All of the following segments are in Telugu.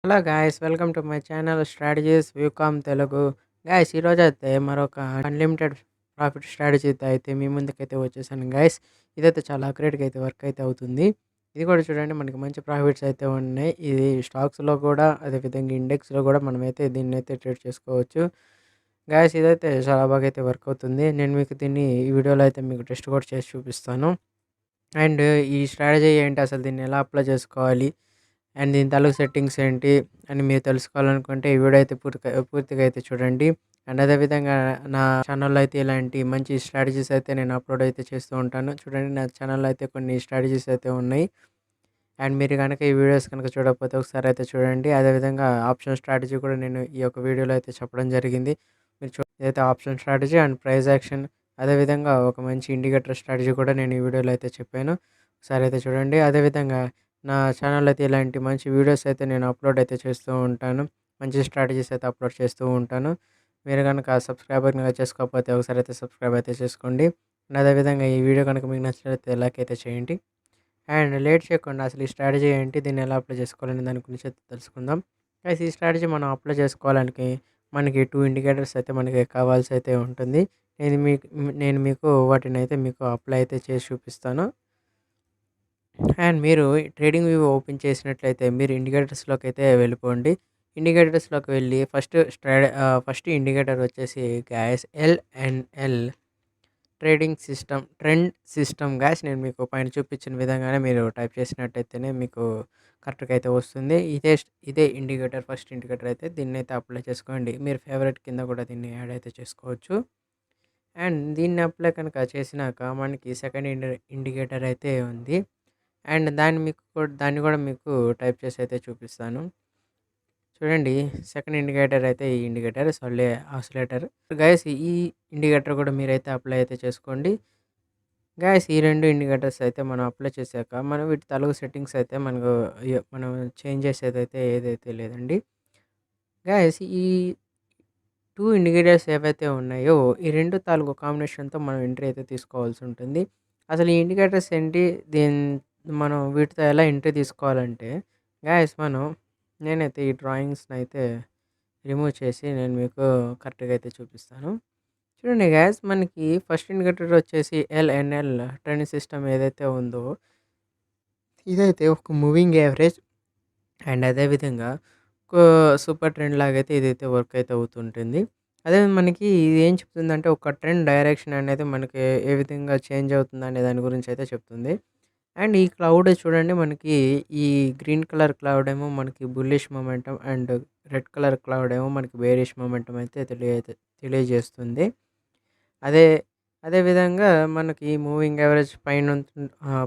Hello guys, welcome to my channel strategies viewcom Telugu. Guys, ఈరోజైతే మరొక అన్లిమిటెడ్ ప్రాఫిట్ స్ట్రాటజీతో అయితే మీ ముందుకైతే వచ్చేసాను గాయ్స్. ఇదైతే చాలా అక్యురేట్గా అయితే వర్క్ అయితే అవుతుంది. ఇది కూడా చూడండి, మనకి మంచి ప్రాఫిట్స్ అయితే ఉన్నాయి. ఇది స్టాక్స్లో కూడా, అదేవిధంగా ఇండెక్స్లో కూడా మనమైతే దీన్ని అయితే ట్రేడ్ చేసుకోవచ్చు. గాయ్స్, ఇదైతే చాలా బాగా అయితే వర్క్ అవుతుంది. నేను మీకు దీన్ని ఈ వీడియోలో అయితే మీకు టెస్ట్ కూడా చేసి చూపిస్తాను. అండ్ ఈ స్ట్రాటజీ ఏంటి, అసలు దీన్ని ఎలా అప్లై చేసుకోవాలి, అండ్ దీని తాలూకు సెట్టింగ్స్ ఏంటి అని మీరు తెలుసుకోవాలనుకుంటే ఈ వీడియో అయితే పూర్తిగా అయితే చూడండి. అండ్ అదేవిధంగా నా ఛానల్లో అయితే ఇలాంటి మంచి స్ట్రాటజీస్ అయితే నేను అప్లోడ్ అయితే చేస్తూ ఉంటాను. చూడండి, నా ఛానల్లో అయితే కొన్ని స్ట్రాటజీస్ అయితే ఉన్నాయి. అండ్ మీరు కనుక ఈ వీడియోస్ కనుక చూడకపోతే ఒకసారి అయితే చూడండి. అదేవిధంగా ఆప్షన్ స్ట్రాటజీ కూడా నేను ఈ యొక్క వీడియోలో అయితే చెప్పడం జరిగింది. మీరు ఇదైతే option strategy and price action, అదేవిధంగా ఒక మంచి ఇండికేటర్ స్ట్రాటజీ కూడా నేను ఈ వీడియోలో అయితే చెప్పాను. ఒకసారి అయితే చూడండి. అదేవిధంగా నా ఛానల్లో అయితే ఇలాంటి మంచి వీడియోస్ అయితే నేను అప్లోడ్ అయితే చేస్తూ ఉంటాను. మంచి స్ట్రాటజీస్ అయితే అప్లోడ్ చేస్తూ ఉంటాను. మీరు కనుక సబ్స్క్రైబర్ కనుక చేసుకోకపోతే ఒకసారి అయితే సబ్స్క్రైబ్ అయితే చేసుకోండి. అండ్ అదేవిధంగా ఈ వీడియో కనుక మీకు నచ్చినట్లయితే లైక్ అయితే చేయండి. అండ్ లేట్ చేయకుండా అసలు ఈ స్ట్రాటజీ ఏంటి, దీన్ని ఎలా అప్లై చేసుకోవాలని దాని గురించి అయితే తెలుసుకుందాం. అయితే ఈ స్ట్రాటజీ మనం అప్లై చేసుకోవడానికి మనకి 2 ఇండికేటర్స్ అయితే మనకి కావాల్సి అయితే ఉంటుంది. నేను మీకు వాటిని అయితే మీకు అప్లై అయితే చేసి చూపిస్తాను. అండ్ మీరు ట్రేడింగ్ వ్యూ ఓపెన్ చేసినట్లయితే మీరు ఇండికేటర్స్లోకి అయితే వెళ్ళిపోండి. ఇండికేటర్స్లోకి వెళ్ళి ఫస్ట్ ఇండికేటర్ వచ్చేసి గ్యాస్ ఎల్ఎన్ఎల్ ట్రెండ్ సిస్టమ్ గ్యాస్. నేను మీకు పైన చూపించిన విధంగానే మీరు టైప్ చేసినట్టయితేనే మీకు కరెక్ట్గా అయితే వస్తుంది. ఇదే ఇండికేటర్, ఫస్ట్ ఇండికేటర్ అయితే దీన్ని అయితే అప్లై చేసుకోండి. మీరు ఫేవరెట్ కింద కూడా దీన్ని యాడ్ అయితే చేసుకోవచ్చు. అండ్ దీన్ని అప్లై కనుక చేసినాక మనకి సెకండ్ ఇండికేటర్ అయితే ఉంది. అండ్ దాన్ని కూడా మీకు టైప్ చేసి అయితే చూపిస్తాను. చూడండి, సెకండ్ ఇండికేటర్ అయితే ఈ ఇండికేటర్ ఆసిలేటర్ గైస్. ఈ ఇండికేటర్ కూడా మీరైతే అప్లై అయితే చేసుకోండి. గైస్, ఈ 2 ఇండికేటర్స్ అయితే మనం అప్లై చేశాక మనం వీటి తాలూకు సెట్టింగ్స్ అయితే మనం చేంజ్ చేసేదైతే ఏదైతే లేదండి. గైస్, ఈ 2 ఇండికేటర్స్ ఏవైతే ఉన్నాయో ఈ 2 తాలూకు కాంబినేషన్‌తో మనం ఎంట్రీ అయితే తీసుకోవాల్సి ఉంటుంది. అసలు ఈ ఇండికేటర్స్ ఏంటి? మనం వీటితో ఎలా ఎంట్రీ తీసుకోవాలంటే గైస్, నేనైతే ఈ డ్రాయింగ్స్‌నైతే రిమూవ్ చేసి నేను మీకు కరెక్ట్‌గా అయితే చూపిస్తాను. చూడండి గైస్, మనకి ఫస్ట్ ఇండికేటర్ వచ్చేసి ఎల్ఎన్ఎల్ ట్రెండ్ సిస్టమ్ ఏదైతే ఉందో ఇదైతే ఒక మూవింగ్ యావరేజ్. అండ్ అదేవిధంగా ఒక సూపర్ ట్రెండ్ లాగైతే ఇదైతే వర్క్ అయితే అవుతుంటుంది. అదే మనకి ఇది ఏం చెప్తుందంటే ఒక ట్రెండ్ డైరెక్షన్ అనేది మనకి ఏ విధంగా చేంజ్ అవుతుందనే దాని గురించి అయితే చెప్తుంది. అండ్ ఈ క్లౌడ్ చూడండి, మనకి ఈ గ్రీన్ కలర్ క్లౌడ్ ఏమో మనకి bullish momentum, and red colour cloud ఏమో మనకి బేరిష్ మొమెంటం అయితే తెలియజేస్తుంది. అదే అదే విధంగా మనకి మూవింగ్ యావరేజ్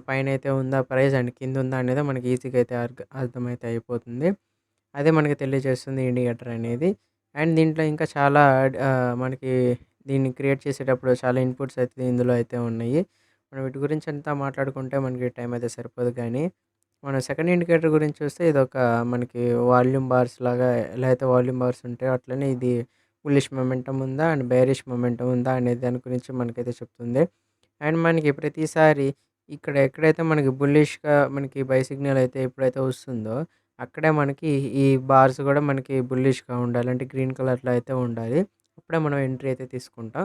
పైనైతే ఉందా ప్రైస్, అండ్ కింద ఉందా అనేది మనకి ఈజీగా అయితే అర్థమైతే అయిపోతుంది. అదే మనకి తెలియజేస్తుంది ఇండికేటర్ అనేది. అండ్ దీంట్లో ఇంకా చాలా మనకి దీన్ని క్రియేట్ చేసేటప్పుడు చాలా ఇన్పుట్స్ అయితే ఇందులో అయితే ఉన్నాయి. మనం వీటి గురించి అంతా మాట్లాడుకుంటే మనకి టైం అయితే సరిపోదు. కానీ మనం సెకండ్ ఇండికేటర్ గురించి చూస్తే ఇదొక మనకి వాల్యూమ్ బార్స్ లాగా, ఎలా అయితే వాల్యూమ్ బార్స్ ఉంటాయో అట్లనే ఇది బుల్లిష్ మొమెంటం ఉందా అండ్ బేరిష్ మొమెంటం ఉందా అనే దాని గురించి మనకైతే చెప్తుంది. అండ్ మనకి ప్రతిసారి ఇక్కడ ఎక్కడైతే మనకి బుల్లిష్‌గా మనకి బై సిగ్నల్ అయితే ఎప్పుడైతే వస్తుందో అక్కడే మనకి ఈ బార్స్ కూడా మనకి బుల్లిష్‌గా ఉండాలి. అంటే గ్రీన్ కలర్‌లో అయితే ఉండాలి. అప్పుడే మనం ఎంట్రీ అయితే తీసుకుంటాం.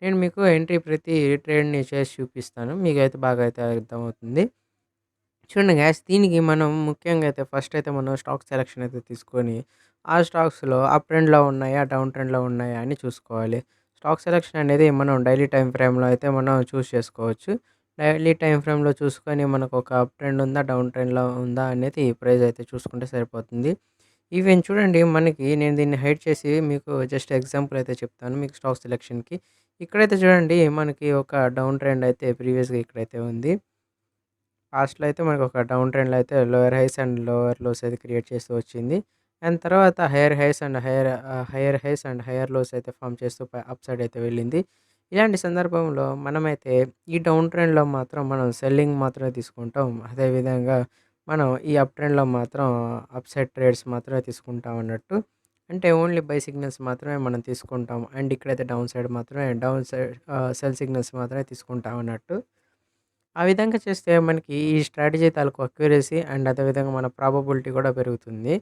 నేను మీకు ఎంట్రీ ప్రతి ట్రేడ్‌ని చేసి చూపిస్తాను. మీకైతే బాగా అయితే అర్థమవుతుంది. చూడండి గైస్, దీనికి మనం ముఖ్యంగా అయితే ఫస్ట్ అయితే మనం స్టాక్ సెలెక్షన్ అయితే తీసుకొని ఆ స్టాక్స్‌లో అప్ ట్రెండ్‌లో ఉన్నాయా, డౌన్ ట్రెండ్‌లో ఉన్నాయా అని చూసుకోవాలి. స్టాక్ సెలెక్షన్ అనేది మనం డైలీ టైమ్ ఫ్రేమ్‌లో అయితే మనం చేసుకోవచ్చు. డైలీ టైమ్ ఫ్రేమ్‌లో చూసుకొని మనకు ఒక అప్ ట్రెండ్ ఉందా, డౌన్ ట్రెండ్‌లో ఉందా అనేది ప్రైస్ అయితే చూసుకుంటే సరిపోతుంది. ఈవెన్ చూడండి, నేను దీన్ని హైడ్ చేసి మీకు జస్ట్ ఎగ్జాంపుల్ అయితే చెప్తాను మీకు స్టాక్ సెలెక్షన్‌కి. ఇక్కడైతే చూడండి, మనకి ఒక డౌన్ ట్రెండ్ అయితే ప్రీవియస్‌గా ఇక్కడైతే ఉంది. పాస్ట్‌లో అయితే మనకొక డౌన్ ట్రెండ్‌లో అయితే lower highs and lower lows అయితే క్రియేట్ చేస్తూ వచ్చింది. అండ్ తర్వాత higher highs and higher lows అయితే ఫార్మ్ చేస్తూ అప్ సైడ్ అయితే వెళ్ళింది. ఇలాంటి సందర్భంలో మనమైతే ఈ డౌన్ ట్రెండ్‌లో మాత్రం మనం సెల్లింగ్ మాత్రమే తీసుకుంటాం. అదేవిధంగా మనం ఈ అప్ ట్రెండ్‌లో మాత్రం అప్ సైడ్ ట్రేడ్స్ మాత్రమే తీసుకుంటాం అన్నట్టు. అంటే ఓన్లీ బై సిగ్నల్స్ మాత్రమే మనం తీసుకుంటాం. అండ్ ఇక్కడైతే డౌన్ సైడ్ సెల్ సిగ్నల్స్ మాత్రమే తీసుకుంటాం అన్నట్టు. ఆ విధంగా చేస్తే మనకి ఈ స్ట్రాటజీ తాలూకు అక్యురసీ అండ్ అదేవిధంగా మన ప్రాబబిలిటీ కూడా పెరుగుతుంది.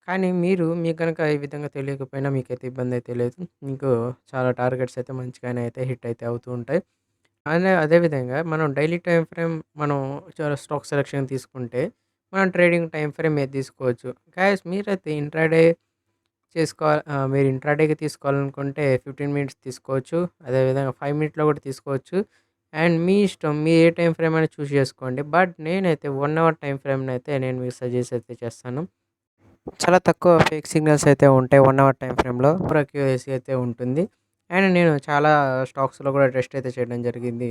కానీ మీకు గనక ఈ విధంగా తెలియకపోయినా మీకైతే ఇబ్బందయితే లేదు. మీకు చాలా టార్గెట్స్ అయితే మంచిగానే అయితే హిట్ అయితే అవుతూ ఉంటాయి. అదే విధంగా మనం డైలీ టైమ్ ఫ్రేమ్ మనం స్టాక్ సెలక్షన్ తీసుకుంటే, మనం ట్రేడింగ్ టైమ్ ఫ్రేమ్ ఏది తీసుకోవచ్చు. గైస్ మీరైతే మీరు ఇంట్రాడేకి తీసుకోవాలనుకుంటే 15 మినిట్స్ తీసుకోవచ్చు. అదేవిధంగా 5 మినిట్స్‌లో కూడా తీసుకోవచ్చు. అండ్ మీ ఇష్టం. మీరు ఏ టైమ్ ఫ్రేమ్ అయినా చూజ్ చేసుకోండి. బట్ నేనైతే 1 అవర్ టైమ్ ఫ్రేమ్‌నయితే నేను మీకు సజెస్ట్ అయితే చేస్తాను. చాలా తక్కువ ఫేక్ సిగ్నల్స్ అయితే ఉంటాయి 1 అవర్ టైమ్ ఫ్రేమ్‌లో. సూపర్ అక్యురసీ అయితే ఉంటుంది. అండ్ నేను చాలా స్టాక్స్‌లో కూడా టెస్ట్ అయితే చేయడం జరిగింది.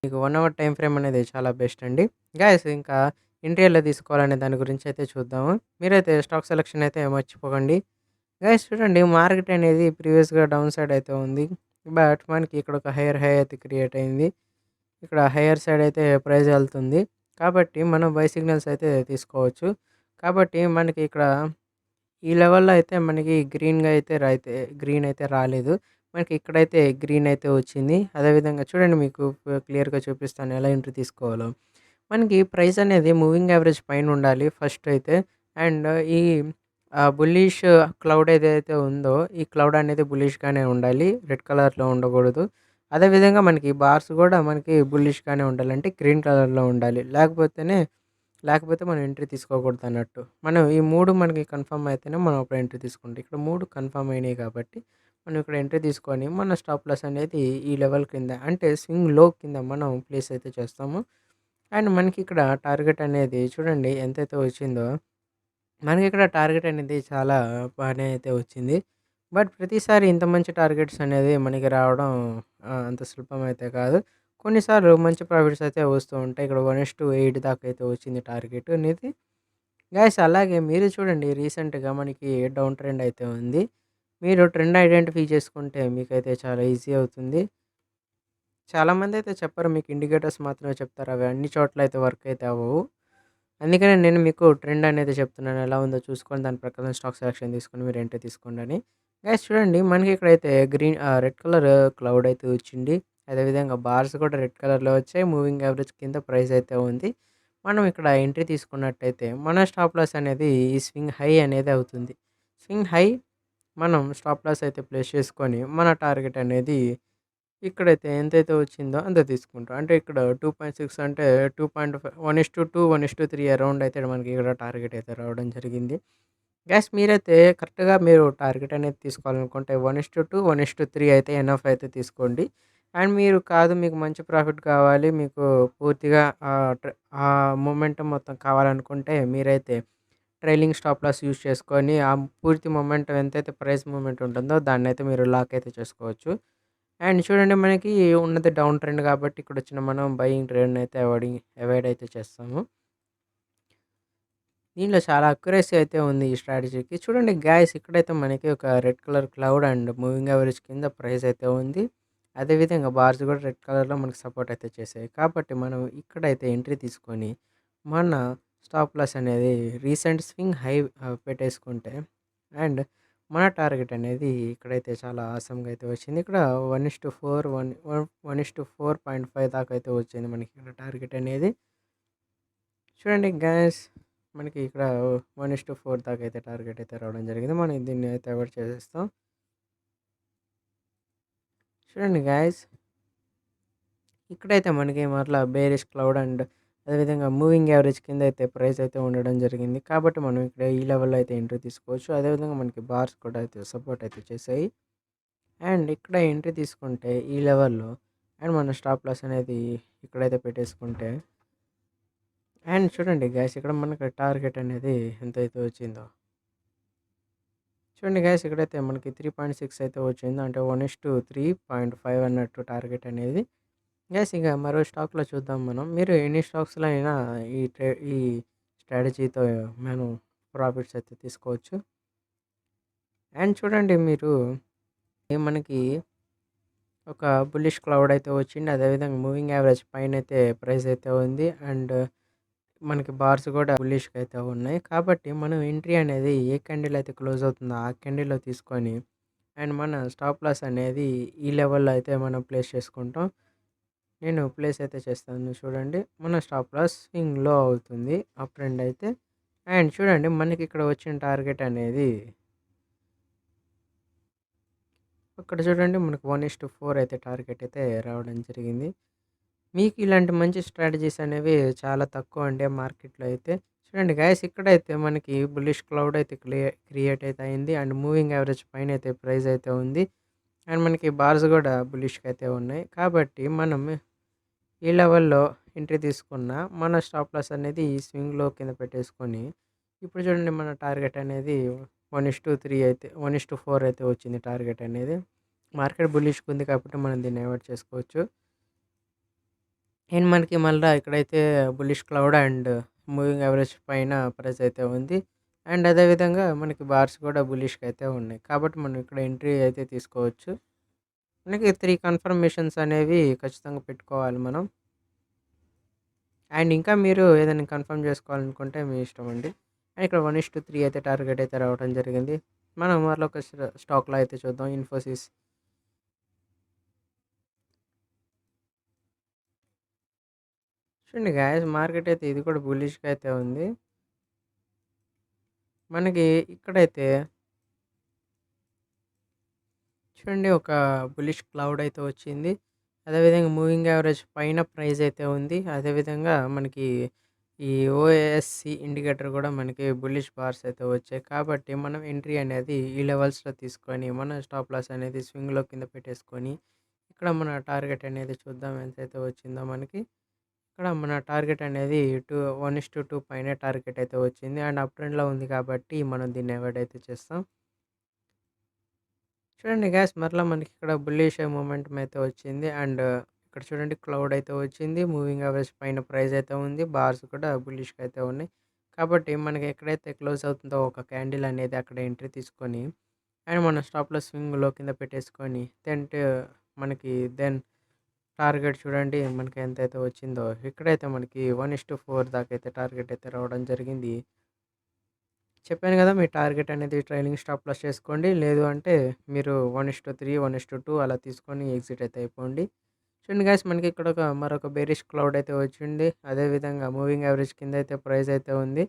మీకు 1 అవర్ టైమ్ ఫ్రేమ్ అనేది చాలా బెస్ట్ అండి. గైస్ ఇంకా ఎంట్రీ ఎలా తీసుకోవాలనే దాని గురించి అయితే చూద్దాము. మీరైతే స్టాక్ సెలక్షన్ అయితే మర్చిపోకండి. గైస్ చూడండి మార్కెట్ అనేది ప్రీవియస్‌గా డౌన్ సైడ్ అయితే ఉంది. బట్ మనకి ఇక్కడ ఒక హైయర్ హై అయితే క్రియేట్ అయింది. ఇక్కడ హైయర్ సైడ్ అయితే ప్రైస్ ఎళ్తుంది. కాబట్టి మనం బై సిగ్నల్స్ అయితే తీసుకోవచ్చు. కాబట్టి మనకి ఇక్కడ ఈ లెవెల్‌లో అయితే మనకి గ్రీన్ అయితే రాలేదు. మనకి ఇక్కడైతే గ్రీన్ అయితే వచ్చింది. అదేవిధంగా చూడండి మీకు క్లియర్‌గా చూపిస్తాను ఎలా ఎంట్రీ తీసుకోవాలో. మనకి ప్రైస్ అనేది మూవింగ్ యావరేజ్ పైన ఉండాలి ఫస్ట్ అయితే. అండ్ ఈ బుల్లిష్ క్లౌడ్ ఏదైతే ఉందో, ఈ క్లౌడ్ అనేది బుల్లిష్‌గానే ఉండాలి. రెడ్ కలర్‌లో ఉండకూడదు. అదేవిధంగా మనకి బార్స్ కూడా మనకి బుల్లిష్‌గానే ఉండాలి. అంటే గ్రీన్ కలర్‌లో ఉండాలి. లేకపోతే మనం ఎంట్రీ తీసుకోకూడదన్నట్టు. మనం ఈ 3 మనకి కన్ఫర్మ్ అయితేనే మనం అప్పుడు ఎంట్రీ తీసుకుంటాం. ఇక్కడ 3 కన్ఫర్మ్ అయినాయి కాబట్టి, మనం ఇక్కడ ఎంట్రీ తీసుకొని మన స్టాప్ లాస్ అనేది ఈ లెవెల్ కింద అంటే స్వింగ్ లో కింద మనం ప్లేస్ అయితే చేస్తాము. అండ్ మనకి ఇక్కడ టార్గెట్ అనేది చూడండి ఎంతైతే వచ్చిందో, మనకి ఇక్కడ టార్గెట్ అనేది చాలా బానే అయితే వచ్చింది. బట్ ప్రతిసారి ఇంత మంచి టార్గెట్స్ అనేది మనకి రావడం అంత సులభం అయితే కాదు. కొన్నిసార్లు మంచి ప్రాఫిట్స్ అయితే వస్తూ ఉంటాయి. ఇక్కడ 1:8 దాకా అయితే వచ్చింది టార్గెట్ అనేది. గైస్ అలాగే మీరు చూడండి రీసెంట్‌గా మనకి డౌన్ ట్రెండ్ అయితే ఉంది. మీరు ట్రెండ్ ఐడెంటిఫై చేసుకుంటే మీకైతే చాలా ఈజీ అవుతుంది. చాలామందైతే చెప్పరు. మీకు ఇండికేటర్స్ మాత్రమే చెప్తారు. అవి అన్ని చోట్ల అయితే వర్క్ అయితే అవ్వవు. అందుకనే నేను మీకు ట్రెండ్ అనేది చెప్తున్నాను. ఎలా ఉందో చూసుకొని దాని ప్రకారం స్టాక్ సెలక్షన్ తీసుకొని మీరు ఎంట్రీ తీసుకోండని. గైస్ చూడండి మనకి ఇక్కడైతే రెడ్ కలర్ క్లౌడ్ అయితే వచ్చింది. అదేవిధంగా బార్స్ కూడా రెడ్ కలర్‌లో వచ్చాయి. మూవింగ్ యావరేజ్ కింద ప్రైస్ అయితే ఉంది. మనం ఇక్కడ ఎంట్రీ తీసుకున్నట్టయితే మన స్టాప్ లాస్ అనేది ఈ స్వింగ్ హై అనేది అవుతుంది. స్వింగ్ హై మనం స్టాప్ లాస్ అయితే ప్లేస్ చేసుకొని మన టార్గెట్ అనేది ఇక్కడైతే ఎంతైతే వచ్చిందో అంత తీసుకుంటాం. అంటే ఇక్కడ 2.6 అంటే 2.5 1:2, 1:3 అరౌండ్ అయితే మనకి ఇక్కడ టార్గెట్ అయితే రావడం జరిగింది. మీరైతే కరెక్ట్‌గా మీరు టార్గెట్ అనేది తీసుకోవాలనుకుంటే 1:2, 1:3 అయితే ఎనఫ్ అయితే తీసుకోండి. అండ్ మీరు కాదు మీకు మంచి ప్రాఫిట్ కావాలి. మీకు పూర్తిగా ఆ మొమెంటం మొత్తం కావాలనుకుంటే మీరైతే ట్రైలింగ్ స్టాప్ లాస్ యూజ్ చేసుకొని ఆ పూర్తి మొమెంటం ఎంతైతే ప్రైస్ మూవ్‌మెంట్ ఉంటుందో దాన్నైతే మీరు లాక్ అయితే చేసుకోవచ్చు. అండ్ చూడండి మనకి ఉన్నది డౌన్ ట్రెండ్ కాబట్టి ఇక్కడొచ్చిన మనం బయింగ్ ట్రెండ్‌నయితే అవాయిడ్ అయితే చేస్తాము. దీనిలో చాలా అక్యురసీ అయితే ఉంది ఈ స్ట్రాటజీకి. చూడండి గాయ్స్ ఇక్కడైతే మనకి ఒక red colour cloud and moving average కింద ప్రైస్ అయితే ఉంది. అదేవిధంగా బార్స్ కూడా రెడ్ కలర్‌లో మనకి సపోర్ట్ అయితే చేసాయి. కాబట్టి మనం ఇక్కడైతే ఎంట్రీ తీసుకొని మన స్టాప్ లాస్ అనేది రీసెంట్ స్వింగ్ హై పెట్టేసుకుంటే అండ్ మన టార్గెట్ అనేది ఇక్కడైతే చాలా ఆసమ్‌గా అయితే వచ్చింది. ఇక్కడ 1:4 1:4.5 దాకా అయితే వచ్చింది మనకి ఇక్కడ టార్గెట్ అనేది. చూడండి గైస్ మనకి ఇక్కడ 1:4 దాకా అయితే టార్గెట్ అయితే రావడం జరిగింది. మనం దీన్ని అయితే అవాయిడ్ చేసేస్తాం. చూడండి గైస్ ఇక్కడైతే మనకి మరలా బేరిష్ క్లౌడ్ అండ్ అదేవిధంగా మూవింగ్ యావరేజ్ కింద అయితే ప్రైస్ అయితే ఉండడం జరిగింది. కాబట్టి మనం ఇక్కడ ఈ లెవెల్‌లో అయితే ఎంట్రీ తీసుకోవచ్చు. అదేవిధంగా మనకి బార్స్ కూడా అయితే సపోర్ట్ అయితే చేశాయి. అండ్ ఇక్కడ ఎంట్రీ తీసుకుంటే ఈ లెవెల్‌లో అండ్ మన స్టాప్ లాస్ అనేది ఇక్కడైతే పెట్టేసుకుంటే అండ్ చూడండి గైస్ ఇక్కడ మనకి టార్గెట్ అనేది ఎంతైతే వచ్చిందో. చూడండి గైస్ ఇక్కడైతే మనకి 3.6 అయితే వచ్చింది. అంటే 1:3.5 అన్నట్టు టార్గెట్ అనేది. గైస్ ఇక మరో స్టాక్‌లో చూద్దాం మనం. మీరు ఎన్ని స్టాక్స్‌లో అయినా ఈ స్ట్రాటజీతో మనం ప్రాఫిట్స్ అయితే తీసుకోవచ్చు. అండ్ చూడండి మీరు మనకి ఒక బుల్లిష్ క్లౌడ్ అయితే వచ్చింది. అదేవిధంగా మూవింగ్ యావరేజ్ పైనైతే ప్రైస్ అయితే ఉంది. అండ్ మనకి బార్స్ కూడా బుల్లిష్‌గా అయితే ఉన్నాయి. కాబట్టి మనం ఎంట్రీ అనేది ఏ క్యాండిల్ అయితే క్లోజ్ అవుతుందో ఆ క్యాండిల్‌లో తీసుకొని అండ్ మన స్టాప్ లాస్ అనేది ఈ లెవెల్‌లో అయితే మనం ప్లేస్ చేసుకుంటాం. నేను ప్లేస్ అయితే చేస్తాను చూడండి. మన స్టాప్ లాస్ స్వింగ్ లో అవుతుంది అప్ ట్రెండ్ అయితే. అండ్ చూడండి మనకిక్కడ వచ్చిన టార్గెట్ అనేది ఇక్కడ చూడండి మనకు 1:4 అయితే టార్గెట్ అయితే రావడం జరిగింది. మీకు ఇలాంటి మంచి స్ట్రాటజీస్ అనేవి చాలా తక్కువ అండి మార్కెట్‌లో అయితే. చూడండి గైస్ ఇక్కడైతే మనకి బుల్లిష్ క్లౌడ్ అయితే క్రియేట్ అయితే అయింది. అండ్ మూవింగ్ యావరేజ్ పైనైతే ప్రైస్ అయితే ఉంది. అండ్ మనకి బార్స్ గూడా బుల్లిష్‌గా అయితే ఉన్నాయి. కాబట్టి మనం ఈ లెవెల్‌లో ఎంట్రీ తీసుకున్న మన స్టాప్ లాస్ అనేది ఈ స్వింగ్‌లో కింద పెట్టేసుకొని, ఇప్పుడు చూడండి మన టార్గెట్ అనేది 1:3 అయితే 1:4 అయితే వచ్చింది టార్గెట్ అనేది. మార్కెట్ బుల్లిష్‌గా ఉంది కాబట్టి మనం దీన్ని అవాయిడ్ చేసుకోవచ్చు. అండ్ మనకి మళ్ళా ఇక్కడైతే bullish cloud and moving average పైన ప్రైస్ అయితే ఉంది. అండ్ అదే విధంగా మనకి బార్స్ కూడా బుల్లిష్‌గా అయితే ఉన్నాయి. కాబట్టి మనం ఇక్కడ ఎంట్రీ అయితే తీసుకోవచ్చు. మనకి 3 కన్ఫర్మేషన్స్ అనేవి ఖచ్చితంగా పెట్టుకోవాలి మనం. అండ్ ఇంకా మీరు ఏదైనా కన్ఫర్మ్ చేసుకోవాలనుకుంటే మీ ఇష్టం అండి. అండ్ ఇక్కడ 1:3 అయితే టార్గెట్ అయితే రావడం జరిగింది. మనం మరొక స్టాక్‌లో అయితే చూద్దాం ఇన్ఫోసిస్. చూడండి గాయ్స్ మార్కెట్ అయితే ఇది కూడా బుల్లిష్‌గా అయితే ఉంది. మనకి ఇక్కడైతే చూడండి ఒక బుల్లిష్ క్లౌడ్ అయితే వచ్చింది. అదేవిధంగా మూవింగ్ యావరేజ్ పైన ప్రైస్ అయితే ఉంది. అదేవిధంగా మనకి ఈ ఓఏఎస్‌సి ఇండికేటర్ కూడా మనకి బుల్లిష్ బార్స్ అయితే వచ్చాయి. కాబట్టి మనం ఎంట్రీ అనేది ఈ లెవెల్స్‌లో తీసుకొని మన స్టాప్ లాస్ అనేది స్వింగ్‌లో కింద పెట్టేసుకొని ఇక్కడ మన టార్గెట్ అనేది చూద్దాం ఎంతైతే వచ్చిందో మనకి. ఇక్కడ మన టార్గెట్ అనేది 1:2 పైనే టార్గెట్ అయితే వచ్చింది. అండ్ అప్ ట్రెండ్‌లో ఉంది కాబట్టి మనం దీన్ని అవాయిడ్ అయితే చేస్తాం. చూడండి గ్యాస్ మరలా మనకి ఇక్కడ బుల్లిష్ మూమెంటం అయితే వచ్చింది. అండ్ ఇక్కడ చూడండి క్లౌడ్ అయితే వచ్చింది. మూవింగ్ యావరేజ్ పైన ప్రైస్ అయితే ఉంది. బార్స్ కూడా బుల్లిష్‌గా అయితే ఉన్నాయి. కాబట్టి మనకి ఎక్కడైతే క్లోజ్ అవుతుందో ఒక క్యాండిల్ అనేది అక్కడ ఎంట్రీ తీసుకొని అండ్ మన స్టాప్‌లో స్వింగ్‌లో కింద పెట్టేసుకొని మనకి దెన్ టార్గెట్ చూడండి మనకి ఎంతైతే వచ్చిందో ఇక్కడైతే మనకి 1:4 దాకా అయితే టార్గెట్ అయితే రావడం జరిగింది. చెప్పాను కదా! మీ టార్గెట్ అనేది ట్రైలింగ్ స్టాప్ లాస్ చేసుకోండి. లేదు అంటే మీరు 1:3, 1:2 అలా తీసుకొని ఎగ్జిట్ అయితే అయిపోండి. చూడండి గైస్ మనకి ఇక్కడ మరొక బేరిష్ క్లౌడ్ అయితే వచ్చింది. అదేవిధంగా మూవింగ్ యావరేజ్ కింద అయితే ప్రైస్ అయితే ఉంది.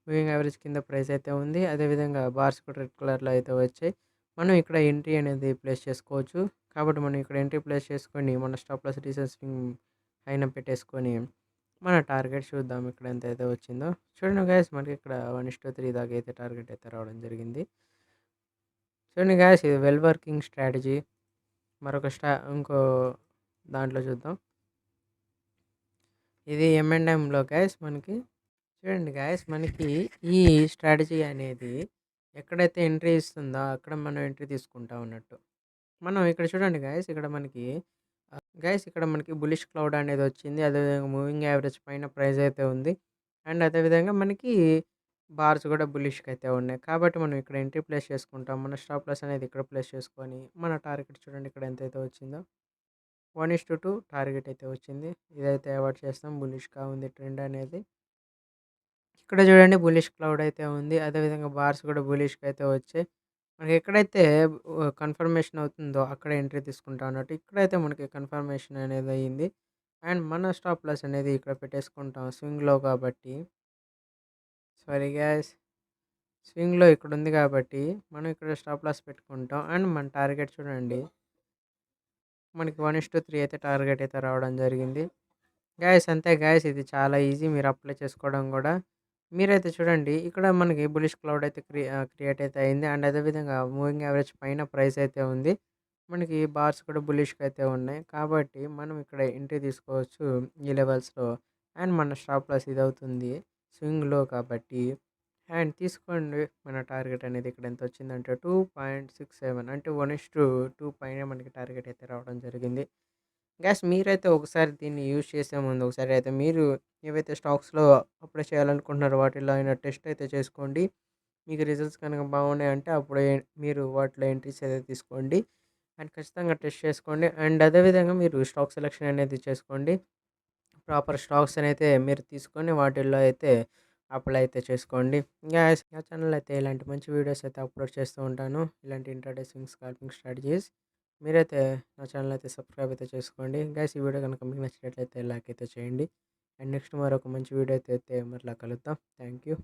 మూవింగ్ యావరేజ్ కింద ప్రైస్ అయితే ఉంది. అదేవిధంగా బార్స్ కూడా రెడ్ కలర్‌లో అయితే వచ్చాయి. మనం ఇక్కడ ఎంట్రీ అనేది ప్లేస్ చేసుకోవచ్చు. కాబట్టి మనం ఇక్కడ ఎంట్రీ ప్లేస్ చేసుకొని మన స్టాప్ లాస్ రీసెంట్ స్వింగ్ పైన పెట్టేసుకొని మన టార్గెట్ చూద్దాం ఇక్కడ ఎంతైతే వచ్చిందో. చూడండి గైస్ మనకి ఇక్కడ 1:3 దాకా అయితే టార్గెట్ అయితే రావడం జరిగింది. చూడండి గైస్ ఇది వెల్ వర్కింగ్ స్ట్రాటజీ. మరొక ఇంకో దాంట్లో చూద్దాం. ఇది M&Mలో గైస్ మనకి చూడండి గైస్ మనకి ఈ స్ట్రాటజీ అనేది ఎక్కడైతే ఎంట్రీ ఇస్తుందో అక్కడ మనం ఎంట్రీ తీసుకుంటాం అన్నట్టు. మనం ఇక్కడ చూడండి గైస్ ఇక్కడ మనకి బులిష్ క్లౌడ్ అనేది వచ్చింది. అదేవిధంగా మూవింగ్ యావరేజ్ పైన ప్రైస్ అయితే ఉంది. అండ్ అదేవిధంగా మనకి బార్స్ కూడా బులిష్‌గా అయితే ఉన్నాయి. కాబట్టి మనం ఇక్కడ ఎంట్రీ ప్లేస్ చేసుకుంటాం. మన స్టాప్ లాస్ అనేది ఇక్కడ ప్లేస్ చేసుకొని మన టార్గెట్ చూడండి ఇక్కడ ఎంతైతే వచ్చిందో 1:2 టార్గెట్ అయితే వచ్చింది. ఇదైతే అవాయిడ్ చేస్తాం. బులిష్‌గా ఉంది ట్రెండ్ అనేది. ఇక్కడ చూడండి బులిష్ క్లౌడ్ అయితే ఉంది. అదేవిధంగా బార్స్ కూడా బులిష్‌గా అయితే వచ్చాయి. మనకి ఎక్కడైతే కన్ఫర్మేషన్ అవుతుందో అక్కడ ఎంట్రీ తీసుకుంటాం అన్నట్టు. ఇక్కడైతే మనకి కన్ఫర్మేషన్ అనేది అయ్యింది. అండ్ మన స్టాప్ లాస్ అనేది ఇక్కడ పెట్టేసుకుంటాం స్వింగ్‌లో కాబట్టి సారీ గైస్ స్వింగ్‌లో ఇక్కడ ఉంది కాబట్టి మనం ఇక్కడ స్టాప్ లాస్ పెట్టుకుంటాం. అండ్ మన టార్గెట్ చూడండి మనకి 1:3 అయితే టార్గెట్ అయితే రావడం జరిగింది. గైస్ అంతే గైస్ ఇది చాలా ఈజీ మీరు అప్లై చేసుకోవడం కూడా. మీరైతే చూడండి ఇక్కడ మనకి బులిష్ క్లౌడ్ అయితే క్రియేట్ అయితే అయింది. అండ్ అదేవిధంగా మూవింగ్ యావరేజ్ పైన ప్రైస్ అయితే ఉంది. మనకి బార్స్ కూడా బులిష్‌గా అయితే ఉన్నాయి. కాబట్టి మనం ఇక్కడ ఎంట్రీ తీసుకోవచ్చు ఈ లెవెల్స్‌లో. అండ్ మన స్టాప్ లాస్ ఇదవుతుంది స్వింగ్‌లో కాబట్టి. అండ్ తీసుకోండి మన టార్గెట్ అనేది ఇక్కడ ఎంత వచ్చిందంటే 2.67 అంటే 1:2 పైనే మనకి టార్గెట్ అయితే రావడం జరిగింది. గైస్ మీరైతే ఒకసారి దీన్ని యూజ్ చేసే ముందు ఒకసారి అయితే మీరు ఏవైతే స్టాక్స్‌లో అప్లై చేయాలనుకుంటున్నారో వాటిల్లో అయినా టెస్ట్ అయితే చేసుకోండి. మీకు రిజల్ట్స్ కనుక బాగున్నాయంటే అప్పుడే మీరు వాటిలో ఎంట్రీస్ అయితే తీసుకోండి. అండ్ ఖచ్చితంగా టెస్ట్ చేసుకోండి. అండ్ అదేవిధంగా మీరు స్టాక్ సెలెక్షన్ అనేది చేసుకోండి. ప్రాపర్ స్టాక్స్ అయితే మీరు తీసుకొని వాటిల్లో అయితే అప్లై అయితే చేసుకోండి. గైస్ నా ఛానల్ అయితే ఇలాంటి మంచి వీడియోస్ అయితే అప్లోడ్ చేస్తూ ఉంటాను. ఇలాంటి ఇంట్రాడే స్వింగ్ స్కాల్పింగ్ స్ట్రాటజీస్. మీరైతే నా ఛానల్ అయితే సబ్స్క్రైబ్ అయితే చేసుకోండి. గైస్ ఈ వీడియో కనుక మీకు నచ్చినట్లయితే లైక్ అయితే చేయండి. అండ్ నెక్స్ట్ మరొక మంచి వీడియో అయితే మరలా కలుద్దాం. Thank you.